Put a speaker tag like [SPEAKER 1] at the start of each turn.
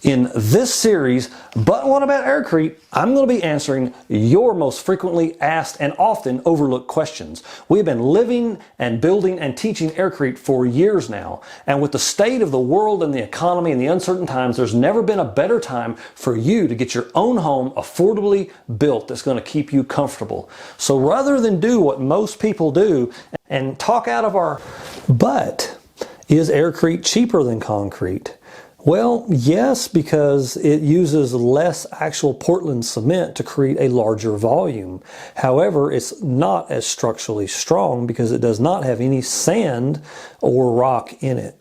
[SPEAKER 1] In this series, But What About AirCrete, I'm going to be answering your most frequently asked and often overlooked questions. We've been living and building and teaching AirCrete for years now, and with the state of the world and the economy and the uncertain times, there's never been a better time for you to get your own home affordably built that's going to keep you comfortable. So rather than do what most people do and talk out of our butt, is AirCrete cheaper than concrete? Well, yes, because it uses less actual Portland cement to create a larger volume. However, it's not as structurally strong because it does not have any sand or rock in it.